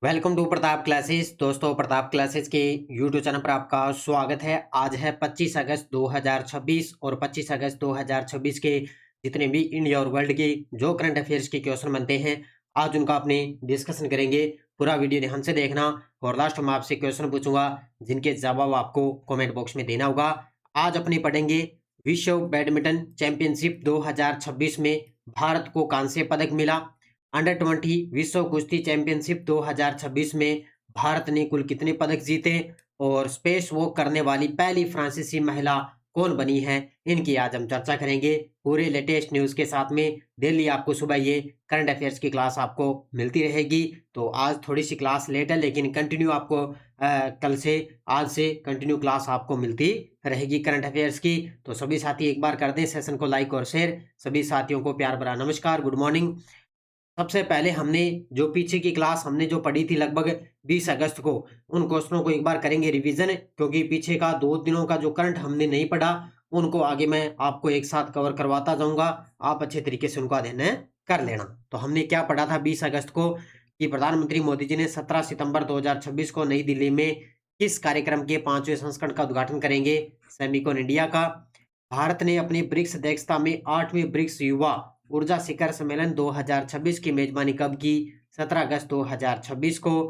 Welcome to Pratap classes. दोस्तों, Pratap classes के YouTube channel पर आपका स्वागत है। आज है 25 अगस्त 2026 और 25 अगस्त 2026 के जितने भी इंडिया और वर्ल्ड के जो करंट अफेयर्स के क्वेश्चन बनते हैं, आज उनका अपने डिस्कशन करेंगे। पूरा वीडियो ध्यान से देखना और लास्ट में आपसे क्वेश्चन पूछूंगा जिनके जवाब आपको कमेंट बॉक्स में देना होगा। आज अपने पढ़ेंगे विश्व बैडमिंटन चैंपियनशिप 2026 में भारत को कांस्य पदक मिला। अंडर 20 विश्व कुश्ती चैंपियनशिप 2026 में भारत ने कुल कितने पदक जीते और स्पेस वॉक करने वाली पहली फ्रांसीसी महिला कौन बनी है, इनकी आज हम चर्चा करेंगे पूरे लेटेस्ट न्यूज के साथ में। डेली आपको सुबह ये करंट अफेयर्स की क्लास आपको मिलती रहेगी। तो आज थोड़ी सी क्लास लेट है, लेकिन कंटिन्यू आपको कल से आज से कंटिन्यू क्लास आपको मिलती रहेगी करंट अफेयर्स की। तो सभी साथी एक बार कर दें सेशन को लाइक और शेयर। सभी साथियों को प्यार भरा नमस्कार, गुड मॉर्निंग। सबसे पहले हमने जो पीछे की क्लास हमने जो पढ़ी थी लगभग 20 अगस्त को, उन क्वेश्चनों को एक बार करेंगे रिवीजन, क्योंकि पीछे का 2 दिनों का जो करंट हमने नहीं पढ़ा उनको आगे मैं आपको एक साथ कवर करवाता जाऊंगा। आप अच्छे तरीके से उनका अध्ययन कर लेना। तो हमने क्या पढ़ा था 20 अगस्त को कि प्रधानमंत्री मोदी जी ने 17 सितंबर 2026 को नई दिल्ली में किस कार्यक्रम के 5वें संस्करण का उद्घाटन करेंगे? सेमिकॉन इंडिया का। भारत ने अपनी ब्रिक्स अध्यक्षता में 8वें ब्रिक्स युवा ऊर्जा शिखर सम्मेलन 2026 की मेजबानी कब की? 17 अगस्त 2026 को।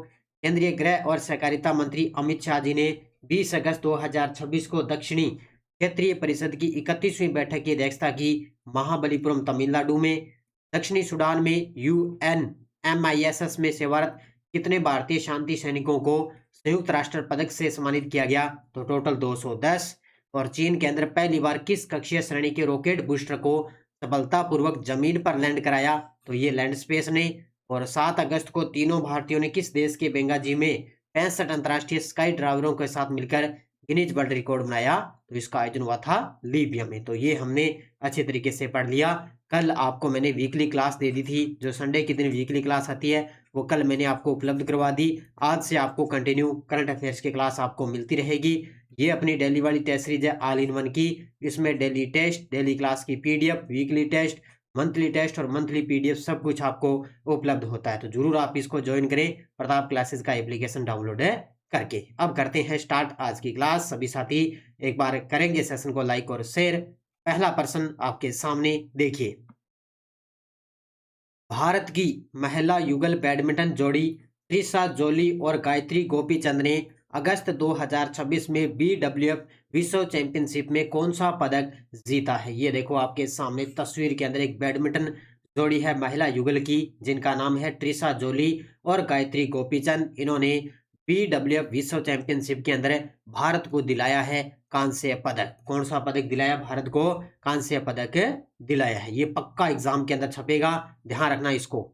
केंद्रीय गृह और सहकारिता मंत्री अमित शाह जी ने 20 अगस्त 2026 को दक्षिणी क्षेत्रीय परिषद की 31वीं बैठक की अध्यक्षता की महाबलीपुरम तमिलनाडु में। दक्षिणी सूडान में UNMISS में सेवारत कितने भारतीय शांति सैनिकों को संयुक्त राष्ट्र पदक से सम्मानित किया गया? तो टोटल 210। और चीन के अंदर पहली बार किस कक्षीय श्रेणी के रॉकेट बूस्टर को सफलतापूर्वक जमीन पर लैंड कराया? तो ये लैंड स्पेस ने। और 7 अगस्त को तीनों भारतीयों ने किस देश के बेंगाजी में 65 अंतर्राष्ट्रीय स्काई ड्राइवरों के साथ मिलकर गिनीज वर्ल्ड रिकॉर्ड बनाया? तो इसका आयोजन हुआ था लीबिया में। तो ये हमने अच्छे तरीके से पढ़ लिया। कल आपको मैंने वीकली क्लास दे दी थी, जो संडे के दिन वीकली क्लास आती है वो कल मैंने आपको उपलब्ध करवा दी। आज से आपको कंटिन्यू करंट अफेयर्स की क्लास आपको मिलती रहेगी। ये अपनी डेली वाली टेस्ट सीरीज है ऑल इन वन की। इसमें डेली टेस्ट, डेली क्लास की PDF, weekly test, monthly test और मंथली PDF सब कुछ आपको उपलब्ध होता है। तो जरूर आप इसको ज्वाइन करें प्रताप क्लासेस का एप्लीकेशन डाउनलोड है करके। अब करते हैं स्टार्ट आज की क्लास। सभी साथी एक बार करेंगे सेशन को लाइक और शेयर। पहला प्रश्न आपके सामने देखिए। भारत की महिला युगल बैडमिंटन जोड़ी त्रिशा जोली और गायत्री गोपीचंद ने अगस्त 2026 में BWF विश्व चैंपियनशिप में कौन सा पदक जीता है? ये देखो आपके सामने तस्वीर के अंदर एक बैडमिंटन जोड़ी है महिला युगल की, जिनका नाम है त्रिशा जोली और गायत्री गोपीचंद। इन्होंने BWF विश्व चैंपियनशिप के अंदर भारत को दिलाया है कांस्य पदक। कौन सा पदक दिलाया भारत को? कांस्य पदक दिलाया है। ये पक्का एग्जाम के अंदर छपेगा, ध्यान रखना इसको।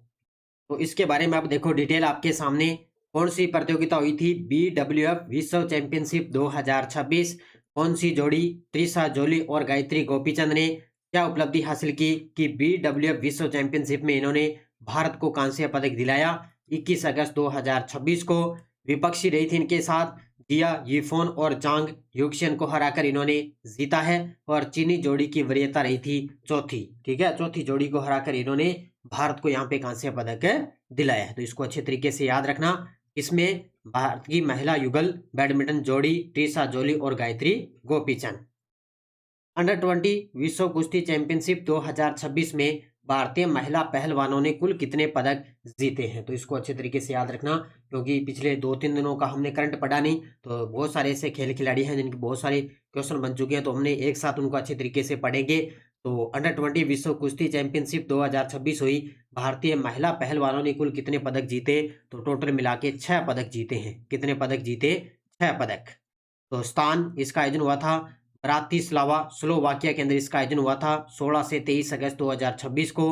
तो इसके बारे में आप देखो डिटेल आपके सामने। कौन सी प्रतियोगिता हुई थी? BWF विश्व चैंपियनशिप 2026। कौन सी जोड़ी त्रिशा जोली और गायत्री गोपीचंद ने क्या उपलब्धि हासिल की कि BWF विश्व चैंपियनशिप में इन्होंने भारत को कांस्य पदक दिलाया? 21 अगस्त 2026 को विपक्षी रही थी इनके साथ जिया यीफोन और जांग युक्सेन को हराकर इन्होंने जीता है। और चीनी जोड़ी की वरीयता रही थी चौथी। ठीक है, चौथी जोड़ी को हराकर इन्होंने भारत को यहाँ पे कांस्य पदक दिलाया है। तो इसको अच्छे तरीके से याद रखना। इसमें भारत की महिला युगल बैडमिंटन जोड़ी त्रिशा जोली और गायत्री गोपीचंद। अंडर 20 विश्व कुश्ती चैंपियनशिप 2026 में भारतीय महिला पहलवानों ने कुल कितने पदक जीते हैं? तो इसको अच्छे तरीके से याद रखना, क्योंकि पिछले 2-3 दिनों का हमने करंट पढ़ा नहीं। तो बहुत सारे ऐसे खेल खिलाड़ी हैं जिनके बहुत सारे क्वेश्चन बन चुके हैं, तो हमने एक साथ उनको अच्छे तरीके से पढ़ेंगे। तो अंडर 20 विश्व कुश्ती चैंपियनशिप 2026 हुई। भारतीय महिला पहलवानों ने कुल कितने पदक जीते? तो टोटल मिला के 6 पदक जीते हैं। कितने पदक जीते? 6 पदक। तो स्थान इसका आयोजन हुआ था ब्रातिस्लावा स्लोवाकिया के अंदर। इसका आयोजन हुआ था 16 से 23 अगस्त 2026 को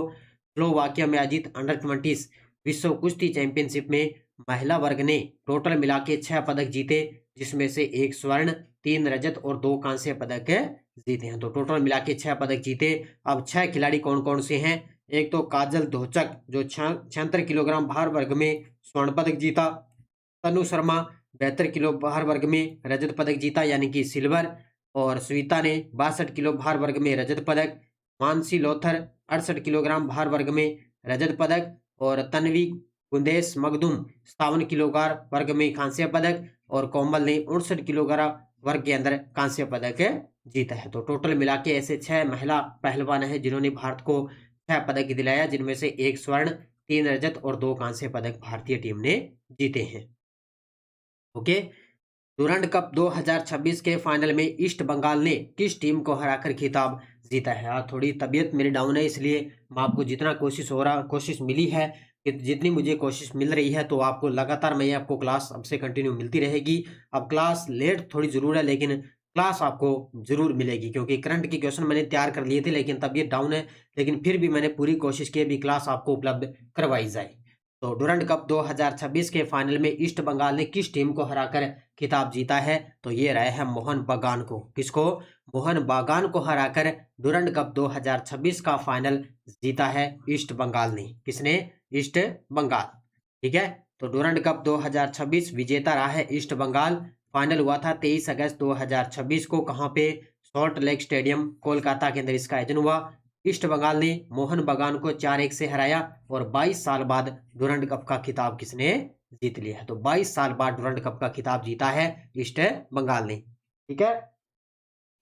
स्लोवाकिया में आयोजित अंडर 20 विश्व कुश्ती चैंपियनशिप में महिला वर्ग ने टोटल मिला के 6 पदक जीते, जिसमें से 1 स्वर्ण, 3 रजत और 2 कांस्य पदक जीते हैं। तो टोटल मिला के 6 पदक जीते। अब 6 खिलाड़ी कौन कौन से हैं? एक तो काजल ढोचक जो 76 किलोग्राम भार वर्ग में स्वर्ण पदक जीता। तनु शर्मा 72 किलो भार वर्ग में रजत पदक जीता यानी कि सिल्वर। और स्विता ने 62 किलो भार वर्ग में रजत पदक। मानसी लोथर 68 किलोग्राम भार वर्ग में रजत पदक। और तन्वी गुंदेश मखदूम 57 किलोग्राम वर्ग में कांस्य पदक और कोमल ने 69 किलोग्राम वर्ग के अंदर कांस्य पदक जीता है। तो टोटल मिला के ऐसे 6 महिला पहलवान हैं जिन्होंने भारत को 6 पदक दिलाया, जिनमें से 1 स्वर्ण, 3 रजत और 2 कांस्य पदक भारतीय टीम ने जीते हैं। ओके। डुरंड कप 2026 के फाइनल में ईस्ट बंगाल ने किस टीम को हराकर खिताब जीता है? थोड़ी तबीयत मेरी डाउन है, इसलिए मैं आपको जितना कोशिश मिली है कि जितनी मुझे कोशिश मिल रही है, तो आपको लगातार मैं आपको क्लास अब से कंटिन्यू मिलती रहेगी। अब क्लास लेट थोड़ी ज़रूर है, लेकिन क्लास आपको ज़रूर मिलेगी, क्योंकि करंट के क्वेश्चन मैंने तैयार कर लिए थे, लेकिन तबीयत डाउन है, लेकिन फिर भी मैंने पूरी कोशिश की भी क्लास आपको उपलब्ध करवाई जाए। तो डुरंड कप 2026 के फाइनल में ईस्ट बंगाल ने किस टीम को हराकर खिताब जीता है? तो ये रहे हैं मोहन बागान को। किसको? मोहन बागान को हराकर डुरंड कप 2026 का फाइनल जीता है ईस्ट बंगाल ने। किसने? ईस्ट बंगाल। ठीक है। तो डुरंड कप 2026 विजेता रहा है ईस्ट बंगाल। फाइनल हुआ था 23 अगस्त 2026 को। कहाँ पे? सॉल्ट लेक स्टेडियम कोलकाता के अंदर इसका आयोजन हुआ। ईस्ट बंगाल ने मोहन बागान को 4-1 से हराया और 22 साल बाद डुरंड कप का खिताब किसने जीत लिया है? तो 22 साल बाद डुरंड कप का खिताब जीता है ईस्ट बंगाल ने। ठीक है।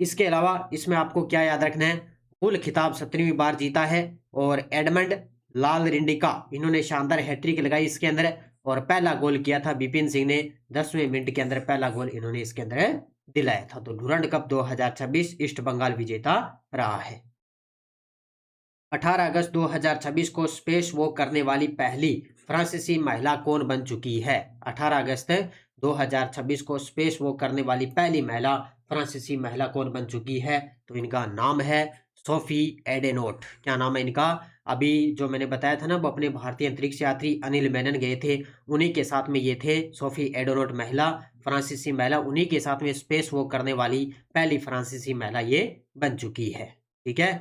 इसके अलावा इसमें आपको क्या याद रखना है? कुल खिताब 17वीं बार जीता है और एडमंड लाल रिंडिका इन्होंने शानदार हैट्रिक लगाई इसके अंदर, और पहला गोल किया था विपिन सिंह ने 10वें मिनट के अंदर, पहला गोल इन्होंने इसके अंदर दिलाया था। तो डुरंड कप 2026 ईस्ट बंगाल विजेता रहा है। 18 अगस्त 2026 को स्पेस वॉक करने वाली पहली फ्रांसीसी महिला कौन बन चुकी है? 18 अगस्त 2026 को स्पेस वॉक करने वाली पहली महिला फ्रांसीसी महिला कौन बन चुकी है? तो इनका नाम है सोफी एडेनोट। क्या नाम है इनका? अभी जो मैंने बताया था ना, वो अपने भारतीय अंतरिक्ष यात्री अनिल मेनन गए थे, उन्हीं के साथ में ये थे। सोफी एडेनोट महिला, फ्रांसीसी महिला, उन्हीं के साथ में स्पेस वॉक करने वाली पहली फ्रांसीसी महिला ये बन चुकी है। ठीक है।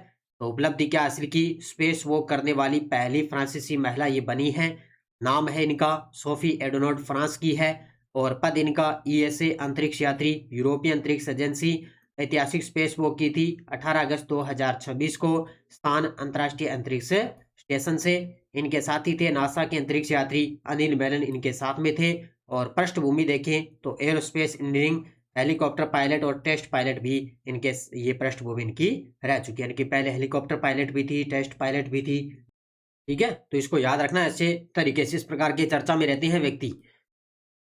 तो उपलब्धि क्या हासिल की? स्पेस वॉक करने वाली पहली फ्रांसीसी महिला ये बनी है। नाम है इनका सोफी एडोनोट, फ्रांस की है, और पद इनका ईएसए अंतरिक्ष यात्री, यूरोपीय अंतरिक्ष एजेंसी। ऐतिहासिक स्पेस वॉक की थी 18 अगस्त 2026 को, स्थान अंतर्राष्ट्रीय अंतरिक्ष स्टेशन से। इनके साथ ही थे नासा के अंतरिक्ष यात्री अनिल मेनन, इनके साथ में थे। और पृष्ठभूमि देखें तो एरोस्पेस इंजीनियरिंग, हेलीकॉप्टर पायलट और टेस्ट पायलट भी इनके, ये पृष्ठभूमि इनकी रह चुकी है। इनकी पहले हेलीकॉप्टर पायलट भी थी, टेस्ट पायलट भी थी। ठीक है। तो इसको याद रखना ऐसे तरीके से, इस प्रकार की चर्चा में रहते हैं व्यक्ति।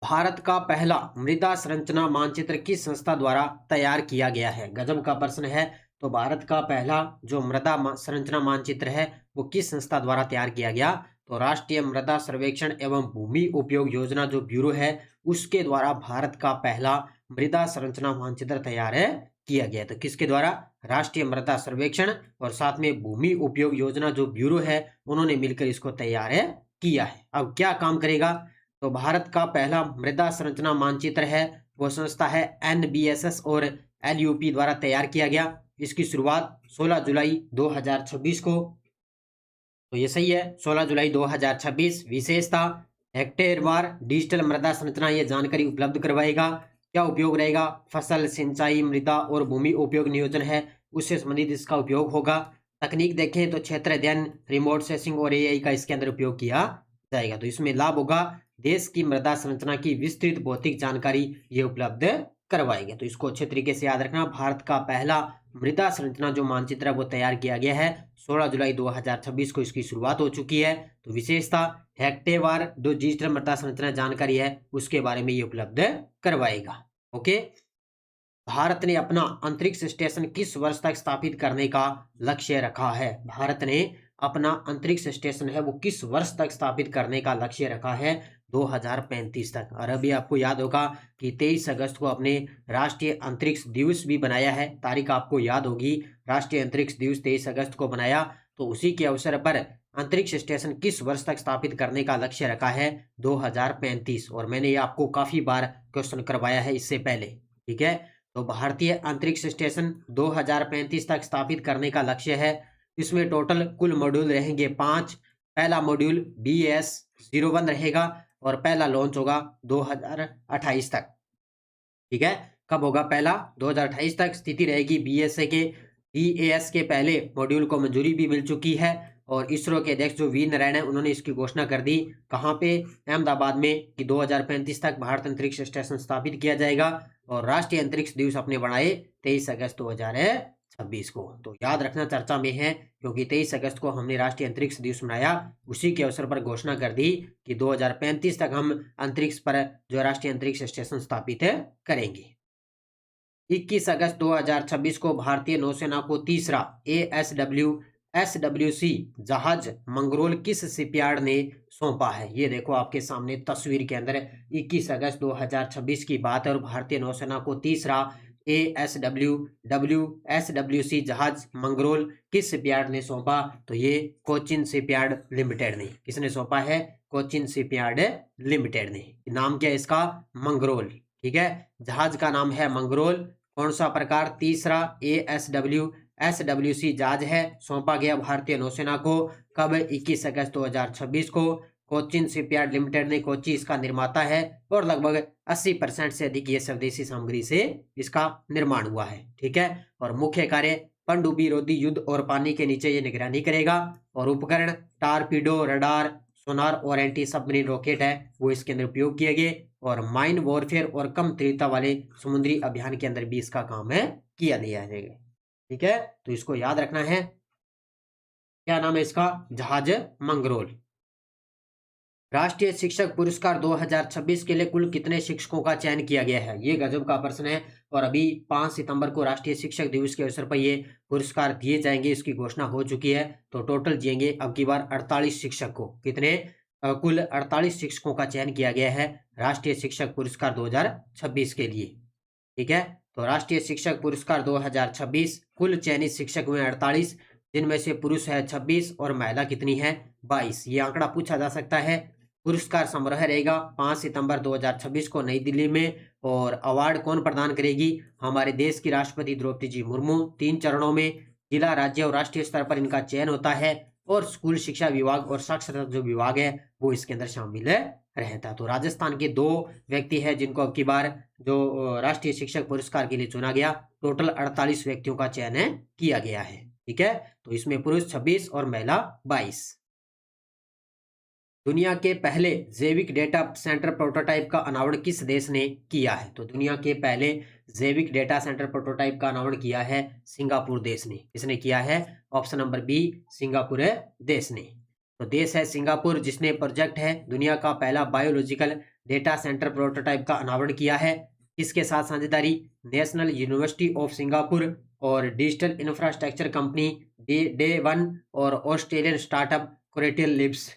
भारत का पहला मृदा संरचना मानचित्र किस संस्था द्वारा तैयार किया गया है? गजब का प्रश्न है। तो भारत का पहला जो मृदा संरचना मानचित्र है वो किस संस्था द्वारा तैयार किया गया? तो राष्ट्रीय मृदा सर्वेक्षण एवं भूमि उपयोग योजना जो ब्यूरो है, उसके द्वारा भारत का पहला मृदा संरचना मानचित्र तैयार किया गया। तो किसके द्वारा? राष्ट्रीय मृदा सर्वेक्षण और साथ में भूमि उपयोग योजना जो ब्यूरो है, उन्होंने मिलकर इसको तैयार किया है। अब क्या काम करेगा? तो भारत का पहला मृदा संरचना मानचित्र है वो संस्था है NBSS और LUP द्वारा तैयार किया गया। इसकी शुरुआत 16 जुलाई 2026 को। तो ये सही है, 16 जुलाई 2026। विशेषता हेक्टेयरवार डिजिटल मृदा संरचना ये जानकारी उपलब्ध करवाएगा। क्या उपयोग रहेगा? फसल, सिंचाई, मृदा और भूमि उपयोग नियोजन है, उससे संबंधित इसका उपयोग होगा। तकनीक देखें तो क्षेत्र अध्ययन, रिमोट सेंसिंग और AI का इसके अंदर उपयोग किया जाएगा। तो इसमें लाभ होगा, देश की मृदा संरचना की विस्तृत भौतिक जानकारी ये उपलब्ध करवाएंगे। तो इसको अच्छे तरीके से याद रखना। भारत का पहला मृदा संरचना जो मानचित्र है वो तैयार किया गया है 16 जुलाई 2026 को, इसकी शुरुआत हो चुकी है। तो विशेषता हेक्टेयरवार जो डिजिटल मृदा संरचना जानकारी है उसके बारे में ये उपलब्ध करवाएगा। ओके। भारत ने अपना अंतरिक्ष स्टेशन किस वर्ष तक स्थापित करने का लक्ष्य रखा है? भारत ने अपना अंतरिक्ष स्टेशन है वो किस वर्ष तक स्थापित करने का लक्ष्य रखा है? 2035 तक। और अभी आपको याद होगा कि 23 अगस्त को अपने राष्ट्रीय अंतरिक्ष दिवस भी बनाया है। तारीख आपको याद होगी, राष्ट्रीय अंतरिक्ष दिवस 23 अगस्त को बनाया। तो उसी के अवसर पर अंतरिक्ष स्टेशन किस वर्ष तक स्थापित करने का लक्ष्य रखा है? 2035। और मैंने ये आपको काफी बार क्वेश्चन करवाया है इससे पहले। ठीक है। तो भारतीय अंतरिक्ष स्टेशन 2035 तक स्थापित करने का लक्ष्य है। इसमें टोटल कुल मॉड्यूल रहेंगे 5। पहला मॉड्यूल BS-01 रहेगा और पहला लॉन्च होगा 2028 तक। ठीक है। कब होगा पहला? 2028 तक। स्थिति रहेगी BSA के DAS के पहले मॉड्यूल को मंजूरी भी मिल चुकी है और इसरो के अध्यक्ष जो वी नारायण है उन्होंने इसकी घोषणा कर दी, कहाँ पे, अहमदाबाद में, कि 2035 तक भारत अंतरिक्ष स्टेशन स्थापित किया जाएगा। और राष्ट्रीय अंतरिक्ष दिवस अपने बढ़ाए 23 अगस्त 2026 को। तो याद रखना चर्चा में है, क्योंकि 23 अगस्त को हमने राष्ट्रीय अंतरिक्ष दिवस मनाया, उसी के अवसर पर घोषणा कर दी कि 2035 तक हम अंतरिक्ष पर जो राष्ट्रीय अंतरिक्ष स्टेशन स्थापित करेंगे। 21 अगस्त 2026 को भारतीय नौसेना को तीसरा SWC जहाज मंगरोल किस शिपयार्ड ने सौंपा है। ये देखो आपके सामने तस्वीर के अंदर 21 अगस्त 2026 की बात है, और भारतीय नौसेना को तीसरा SWC जहाज मंगरोल किस शिपयार्ड ने सौंपा, तो ये कोचिन शिपयार्ड लिमिटेड ने। किसने सौंपा है? कोचिन शिपयार्ड लिमिटेड ने। नाम क्या है इसका? मंगरोल। ठीक है, जहाज का नाम है मंगरोल। कौन सा प्रकार? तीसरा SWC जहाज है, सौंपा गया भारतीय नौसेना को। कब? 21 अगस्त 2026 को। कोचिन शिपयार्ड लिमिटेड ने, कोची इसका निर्माता है, और लगभग 80% से अधिक ये स्वदेशी सामग्री से इसका निर्माण हुआ है। ठीक है, और मुख्य कार्य पनडुब्बी रोधी युद्ध और पानी के नीचे ये निगरानी करेगा। और उपकरण टारपीडो, रडार, सोनार और एंटी सबमरीन रॉकेट है वो इसके अंदर उपयोग किए गए। और माइन वॉरफेयर और कम तीव्रता वाले समुद्री अभियान के अंदर भी इसका काम है किया दिया जाएगा। ठीक है, तो इसको याद रखना है। क्या नाम है इसका? जहाज मंगरोल। राष्ट्रीय शिक्षक पुरस्कार 2026 के लिए कुल कितने शिक्षकों का चयन किया गया है? ये गजब का प्रश्न है। और अभी 5 सितंबर को राष्ट्रीय शिक्षक दिवस के अवसर पर ये पुरस्कार दिए जाएंगे, इसकी घोषणा हो चुकी है। तो टोटल दिएंगे अब की बार 48 शिक्षक को। कितने? कुल 48 शिक्षकों का चयन किया गया है राष्ट्रीय शिक्षक पुरस्कार 2026 के लिए। ठीक है, तो राष्ट्रीय शिक्षक पुरस्कार 2026 कुल चयनित शिक्षक हुए 48, जिनमें से पुरुष है 26 और महिला कितनी है? 22। ये आंकड़ा पूछा जा सकता है। पुरस्कार समारोह रहेगा 5 सितंबर 2026 को नई दिल्ली में। और अवार्ड कौन प्रदान करेगी? हमारे देश की राष्ट्रपति द्रौपदी जी मुर्मू। 3 चरणों में जिला, राज्य और राष्ट्रीय स्तर पर इनका चयन होता है। और स्कूल शिक्षा विभाग और साक्षरता जो विभाग है वो इसके अंदर शामिल रहता है। तो राजस्थान के 2 व्यक्ति है जिनको अब की बार जो राष्ट्रीय शिक्षक पुरस्कार के लिए चुना गया। टोटल 48 व्यक्तियों का चयन किया गया है। ठीक है, तो इसमें पुरुष 26 और महिला 22। दुनिया के पहले जैविक डेटा सेंटर प्रोटोटाइप का अनावरण किस देश ने किया है? तो दुनिया के पहले जैविक डेटा सेंटर प्रोटोटाइप का अनावरण किया है सिंगापुर देश ने। किसने किया है? ऑप्शन नंबर बी, सिंगापुर देश ने। तो देश है सिंगापुर, जिसने प्रोजेक्ट है दुनिया का पहला बायोलॉजिकल डेटा सेंटर प्रोटोटाइप का अनावरण किया है। इसके साथ साझेदारी नेशनल यूनिवर्सिटी ऑफ सिंगापुर और digital infrastructure company day one और ऑस्ट्रेलियन स्टार्टअप क्रेटिल लिब्स।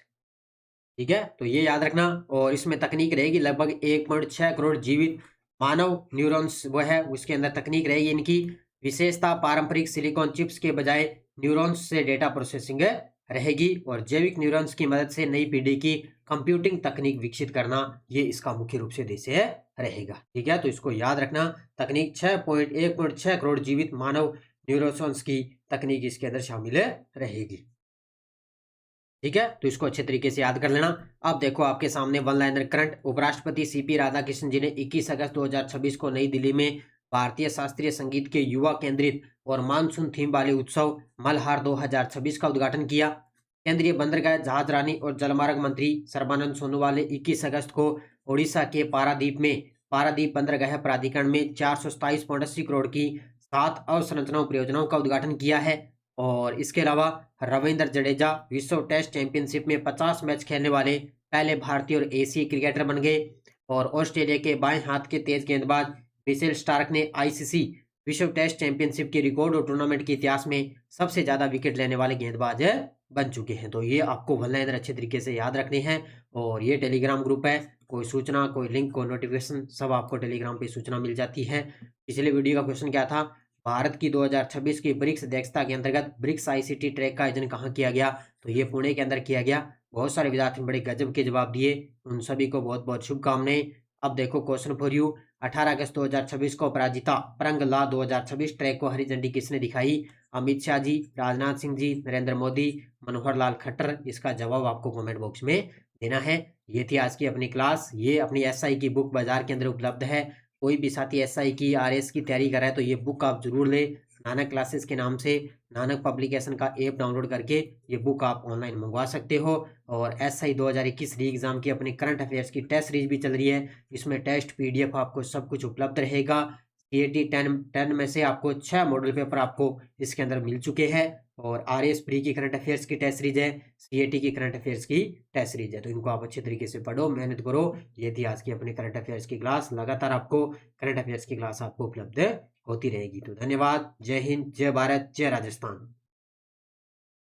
ठीक है, तो ये याद रखना। और इसमें तकनीक रहेगी लगभग 1.6 करोड़ जीवित मानव न्यूरॉन्स वो है, उसके अंदर तकनीक रहेगी। इनकी विशेषता पारंपरिक सिलिकॉन चिप्स के बजाय न्यूरॉन्स से डेटा प्रोसेसिंग रहेगी। और जैविक न्यूरॉन्स की मदद से नई पीढ़ी की कंप्यूटिंग तकनीक विकसित करना, ये इसका मुख्य रूप से उद्देश्य रहेगा। ठीक है, तो इसको याद रखना। तकनीक 1.6 करोड़ जीवित मानव न्यूरॉन्स की तकनीक इसके अंदर शामिल रहेगी। ठीक है, तो इसको अच्छे तरीके से याद कर लेना। अब देखो आपके सामने वन लाइनर करंट। उपराष्ट्रपति सीपी राधाकृष्णन जी ने 21 अगस्त 2026 को नई दिल्ली में भारतीय शास्त्रीय संगीत के युवा केंद्रित और मानसून थीम वाले उत्सव मल्हार 2026 का उद्घाटन किया। केंद्रीय बंदरगाह, जहाज रानी और जलमार्ग मंत्री सर्बानंद सोनोवाल ने 21 अगस्त को ओडिशा के पारादीप में पारादीप बंदरगाह प्राधिकरण में 427.80 करोड़ की 7 अवसंरचना परियोजनाओं का उद्घाटन किया है। और इसके अलावा रविंद्र जडेजा विश्व टेस्ट चैंपियनशिप में 50 मैच खेलने वाले पहले भारतीय और एशियाई क्रिकेटर बन गए। और ऑस्ट्रेलिया के बाएं हाथ के तेज गेंदबाज मिचेल स्टार्क ने आईसीसी विश्व टेस्ट चैंपियनशिप के रिकॉर्ड और टूर्नामेंट के इतिहास में सबसे ज्यादा विकेट लेने वाले गेंदबाज बन चुके हैं। तो ये आपको वन लाइनर अच्छे तरीके से याद रखने हैं। और ये टेलीग्राम ग्रुप है, कोई सूचना, कोई लिंक, कोई नोटिफिकेशन सब आपको टेलीग्राम पे सूचना मिल जाती है। पिछले वीडियो का क्वेश्चन क्या था? भारत की 2026 की ब्रिक्स अध्यक्षता के अंतर्गत ब्रिक्स आईसीटी ट्रैक का आयोजन कहाँ किया गया? तो ये पुणे के अंदर किया गया। बहुत सारे विद्यार्थी बड़े गजब के जवाब दिए, उन सभी को बहुत बहुत शुभकामनाएं। अब देखो क्वेश्चन फॉर यू। 18 अगस्त 2026 को अपराजिता प्रंग ला 2026 ट्रैक को हरी झंडी किसने दिखाई? अमित शाह जी, राजनाथ सिंह जी, नरेंद्र मोदी, मनोहर लाल खट्टर। इसका जवाब आपको कमेंट बॉक्स में देना है। ये थी आज की अपनी क्लास। ये अपनी एसआई की बुक बाजार के अंदर उपलब्ध है। कोई भी साथी एसआई की, आरएस की तैयारी कर रहा है तो ये बुक आप जरूर ले। नानक क्लासेस के नाम से नानक पब्लिकेशन का ऐप डाउनलोड करके ये बुक आप ऑनलाइन मंगवा सकते हो। और एसआई 2021 री एग्जाम की अपनी करंट अफेयर्स की टेस्ट सीरीज भी चल रही है। इसमें टेस्ट पीडीएफ आपको सब कुछ उपलब्ध रहेगा। सीएटी 10 में से आपको 6 मॉडल पेपर आपको इसके अंदर मिल चुके हैं। और आरएएस प्री की करंट अफेयर्स की टेस्ट सीरीज है, सीएटी की करंट अफेयर्स की टेस्ट सीरीज है। तो इनको आप अच्छे तरीके से पढ़ो, मेहनत करो। ये थी आज की अपनी करंट अफेयर्स की क्लास। लगातार आपको करंट अफेयर्स की क्लास आपको उपलब्ध होती रहेगी। तो धन्यवाद। जय हिंद, जय भारत, जय राजस्थान।